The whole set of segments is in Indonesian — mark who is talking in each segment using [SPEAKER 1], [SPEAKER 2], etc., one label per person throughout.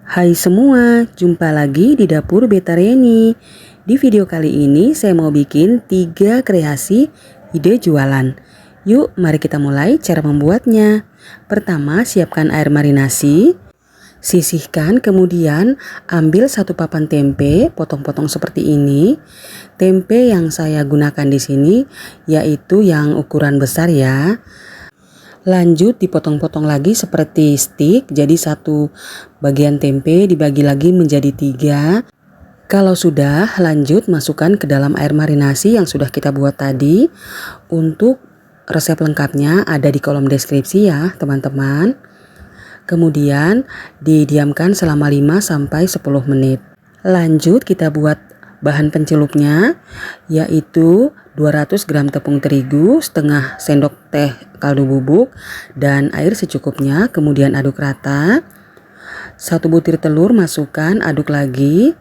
[SPEAKER 1] Hai semua, jumpa lagi di dapur Beta Reni. Di video kali ini saya mau bikin 3 kreasi ide jualan. Yuk mari kita mulai cara membuatnya. Pertama siapkan air marinasi. Sisihkan, kemudian ambil 1 papan tempe, potong-potong seperti ini. Tempe yang saya gunakan di sini yaitu yang ukuran besar ya. Lanjut dipotong-potong lagi seperti stik, jadi 1 bagian tempe dibagi lagi menjadi 3. Kalau sudah, lanjut masukkan ke dalam air marinasi yang sudah kita buat tadi. Untuk resep lengkapnya ada di kolom deskripsi ya teman-teman. Kemudian didiamkan selama 5-10 menit. Lanjut kita buat bahan pencelupnya, yaitu 200 gram tepung terigu, setengah sendok teh kaldu bubuk, dan air secukupnya. Kemudian aduk rata. 1 butir telur masukkan, aduk lagi.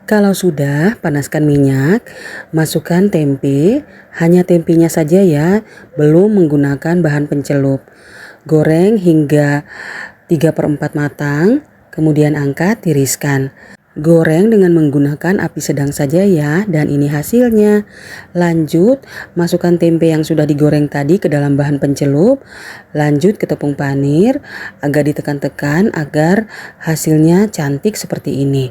[SPEAKER 1] Kalau sudah, panaskan minyak, masukkan tempe, hanya tempenya saja ya, belum menggunakan bahan pencelup. Goreng hingga 3/4 matang, kemudian angkat, tiriskan. Goreng dengan menggunakan api sedang saja ya, dan ini hasilnya. Lanjut, masukkan tempe yang sudah digoreng tadi ke dalam bahan pencelup. Lanjut ke tepung panir, agak ditekan-tekan agar hasilnya cantik seperti ini.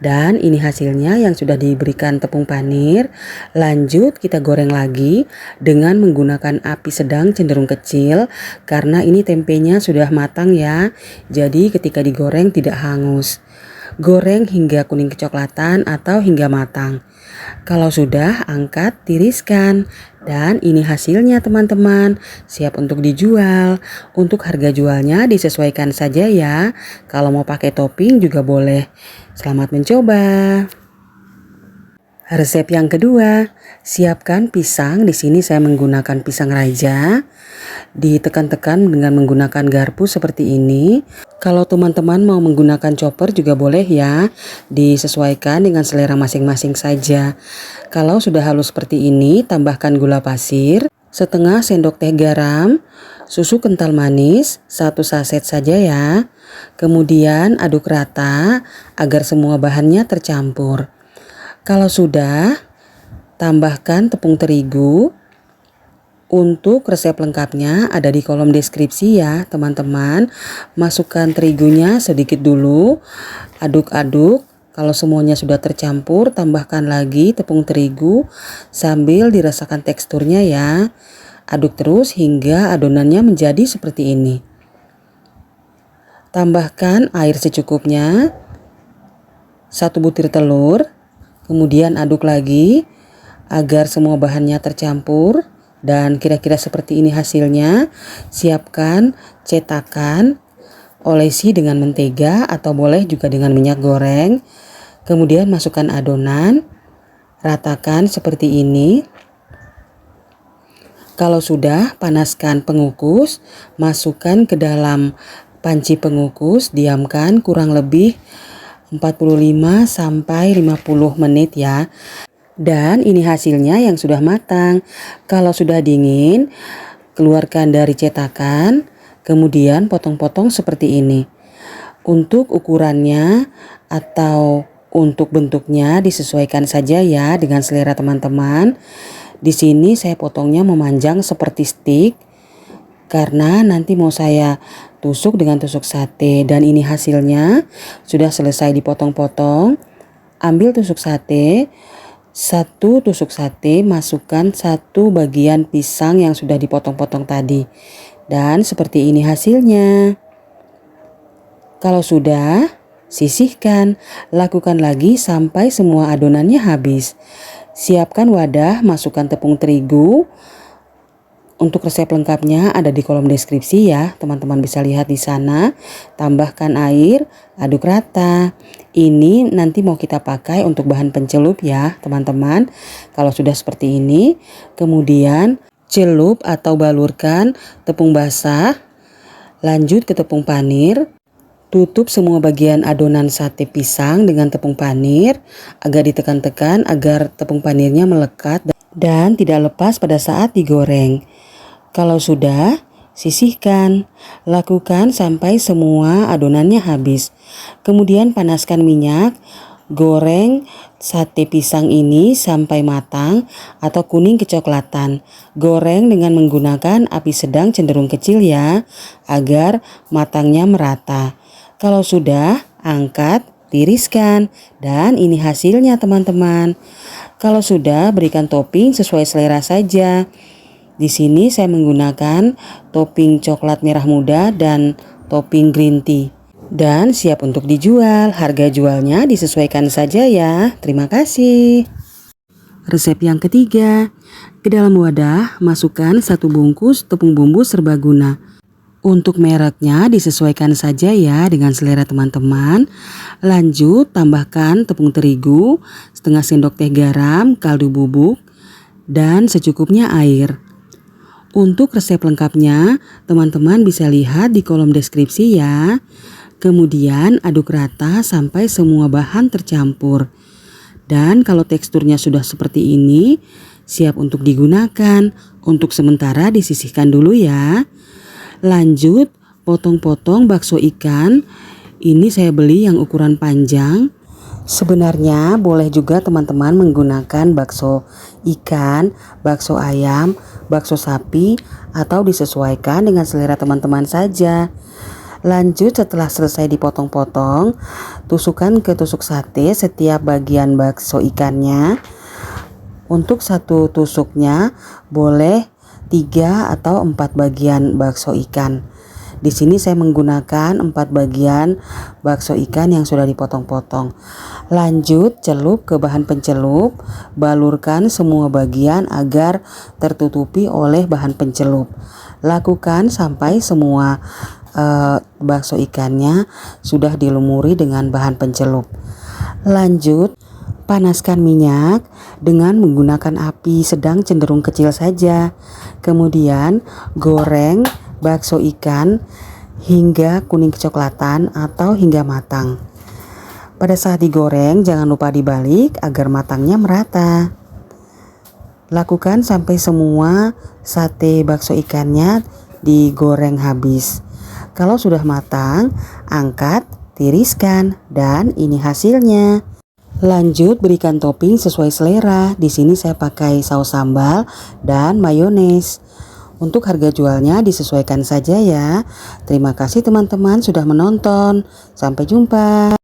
[SPEAKER 1] Dan ini hasilnya yang sudah diberikan tepung panir. Lanjut kita goreng lagi dengan menggunakan api sedang cenderung kecil, karena ini tempenya sudah matang ya. Jadi ketika digoreng tidak hangus. Goreng hingga kuning kecoklatan atau hingga matang. Kalau sudah, angkat, tiriskan. Dan ini hasilnya teman-teman, siap untuk dijual. Untuk harga jualnya disesuaikan saja ya. Kalau mau pakai topping juga boleh. Selamat mencoba. Resep yang kedua, siapkan pisang. Di sini saya menggunakan pisang raja. Ditekan-tekan dengan menggunakan garpu seperti ini. Kalau teman-teman mau menggunakan chopper juga boleh ya. Disesuaikan dengan selera masing-masing saja. Kalau sudah halus seperti ini, tambahkan gula pasir, setengah sendok teh garam, susu kental manis, 1 saset saja ya. Kemudian aduk rata agar semua bahannya tercampur. Kalau sudah, tambahkan tepung terigu. Untuk resep lengkapnya ada di kolom deskripsi ya teman-teman. Masukkan terigunya sedikit dulu, aduk-aduk. Kalau semuanya sudah tercampur, tambahkan lagi tepung terigu sambil dirasakan teksturnya ya. Aduk terus hingga adonannya menjadi seperti ini. Tambahkan air secukupnya, 1 butir telur, kemudian aduk lagi agar semua bahannya tercampur. Dan kira-kira seperti ini hasilnya. Siapkan cetakan, olesi dengan mentega atau boleh juga dengan minyak goreng. Kemudian masukkan adonan, ratakan seperti ini. Kalau sudah, panaskan pengukus, masukkan ke dalam panci pengukus, diamkan kurang lebih 45-50 menit ya. Dan ini hasilnya yang sudah matang. Kalau sudah dingin, keluarkan dari cetakan, kemudian potong-potong seperti ini. Untuk ukurannya atau untuk bentuknya disesuaikan saja ya dengan selera teman-teman. Di sini saya potongnya memanjang seperti stik, karena nanti mau saya tusuk dengan tusuk sate. Dan ini hasilnya sudah selesai dipotong-potong. Ambil tusuk sate. 1 tusuk sate, masukkan 1 bagian pisang yang sudah dipotong-potong tadi. Dan seperti ini hasilnya. Kalau sudah, sisihkan. Lakukan lagi sampai semua adonannya habis. Siapkan wadah, masukkan tepung terigu. Untuk resep lengkapnya ada di kolom deskripsi ya, teman-teman bisa lihat di sana. Tambahkan air, aduk rata. Ini nanti mau kita pakai untuk bahan pencelup ya, teman-teman. Kalau sudah seperti ini, kemudian celup atau balurkan tepung basah. Lanjut ke tepung panir. Tutup semua bagian adonan sate pisang dengan tepung panir, agak ditekan-tekan agar tepung panirnya melekat dan tidak lepas pada saat digoreng. Kalau sudah, sisihkan. Lakukan sampai semua adonannya habis. Kemudian panaskan minyak, goreng sate pisang ini sampai matang atau kuning kecoklatan. Goreng dengan menggunakan api sedang cenderung kecil ya, agar matangnya merata. Kalau sudah, angkat, tiriskan, dan ini hasilnya teman-teman. Kalau sudah, berikan topping sesuai selera saja. Di sini saya menggunakan topping coklat merah muda dan topping green tea. Dan siap untuk dijual. Harga jualnya disesuaikan saja ya. Terima kasih. Resep yang ketiga, ke dalam wadah masukkan 1 bungkus tepung bumbu serbaguna. Untuk mereknya disesuaikan saja ya dengan selera teman-teman. Lanjut tambahkan tepung terigu, setengah sendok teh garam, kaldu bubuk, dan secukupnya air. Untuk resep lengkapnya, teman-teman bisa lihat di kolom deskripsi ya. Kemudian aduk rata sampai semua bahan tercampur. Dan kalau teksturnya sudah seperti ini, siap untuk digunakan. Untuk sementara disisihkan dulu ya. Lanjut, potong-potong bakso ikan. Ini saya beli yang ukuran panjang. Sebenarnya boleh juga teman-teman menggunakan bakso ikan, bakso ayam, bakso sapi, atau disesuaikan dengan selera teman-teman saja. Lanjut, setelah selesai dipotong-potong, tusukkan ke tusuk sate setiap bagian bakso ikannya. Untuk satu tusuknya boleh 3 atau 4 bagian bakso ikan. Di sini saya menggunakan 4 bagian bakso ikan yang sudah dipotong-potong. Lanjut, celup ke bahan pencelup, balurkan semua bagian agar tertutupi oleh bahan pencelup. Lakukan sampai semua bakso ikannya sudah dilumuri dengan bahan pencelup. Lanjut, panaskan minyak dengan menggunakan api sedang cenderung kecil saja. Kemudian goreng bakso ikan hingga kuning kecoklatan atau hingga matang. Pada saat digoreng jangan lupa dibalik agar matangnya merata. Lakukan sampai semua sate bakso ikannya digoreng habis. Kalau sudah matang, angkat, tiriskan, dan ini hasilnya. Lanjut, berikan topping sesuai selera. Di sini saya pakai saus sambal dan mayones. Untuk harga jualnya disesuaikan saja ya. Terima kasih teman-teman sudah menonton. Sampai jumpa.